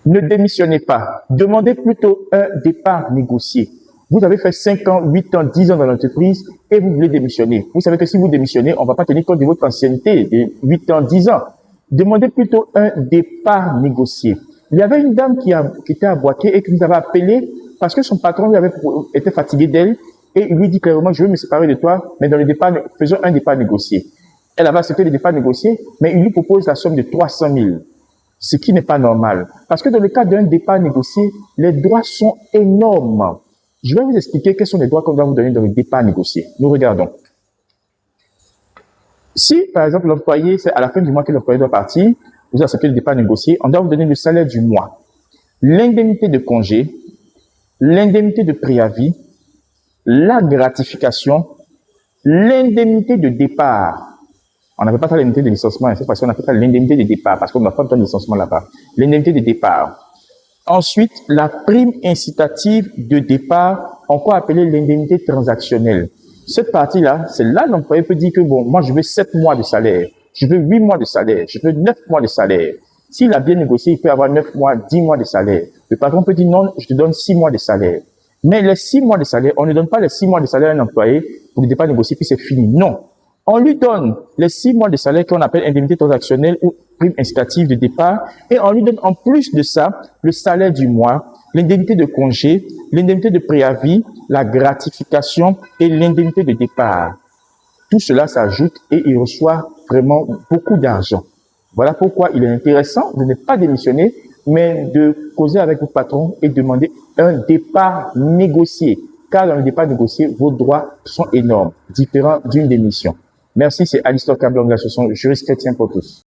Ne démissionnez pas. Demandez plutôt un départ négocié. Vous avez fait 5 ans, 8 ans, 10 ans dans l'entreprise et vous voulez démissionner. Vous savez que si vous démissionnez, on ne va pas tenir compte de votre ancienneté de 8 ans, 10 ans. Demandez plutôt un départ négocié. Il y avait une dame qui était à Boaké et qui nous avait appelé parce que son patron lui avait été fatigué d'elle et il lui dit clairement, je veux me séparer de toi, mais dans le départ, faisons un départ négocié. Elle avait accepté le départ négocié, mais il lui propose la somme de 300 000. Ce qui n'est pas normal. Parce que dans le cas d'un départ négocié, les droits sont énormes. Je vais vous expliquer quels sont les droits qu'on doit vous donner dans le départ négocié. Nous regardons. Si, par exemple, l'employé, c'est à la fin du mois que l'employé doit partir, vous acceptez le départ négocié, on doit vous donner le salaire du mois, l'indemnité de congé, l'indemnité de préavis, la gratification, l'indemnité de départ. On n'avait pas ça l'indemnité de licenciement, cette fois-ci on appelle ça l'indemnité de départ, parce qu'on n'a pas besoin de licenciement là-bas. L'indemnité de départ. Ensuite, la prime incitative de départ, encore appelée l'indemnité transactionnelle. Cette partie-là, c'est là l'employé peut dire que bon, moi je veux 7 mois de salaire, je veux 8 mois de salaire, je veux 9 mois de salaire. S'il a bien négocié, il peut avoir 9 mois, 10 mois de salaire. Le patron peut dire non, je te donne 6 mois de salaire. Mais les 6 mois de salaire, on ne donne pas les 6 mois de salaire à un employé pour le départ négocié, puis c'est fini. Non. On lui donne les 6 mois de salaire qu'on appelle indemnité transactionnelle ou prime incitative de départ et on lui donne en plus de ça le salaire du mois, l'indemnité de congé, l'indemnité de préavis, la gratification et l'indemnité de départ. Tout cela s'ajoute et il reçoit vraiment beaucoup d'argent. Voilà pourquoi il est intéressant de ne pas démissionner, mais de causer avec votre patron et demander un départ négocié. Car dans le départ négocié, vos droits sont énormes, différents d'une démission. Merci, c'est Alistair Cablon de l'association Juristes Chrétiens pour tous.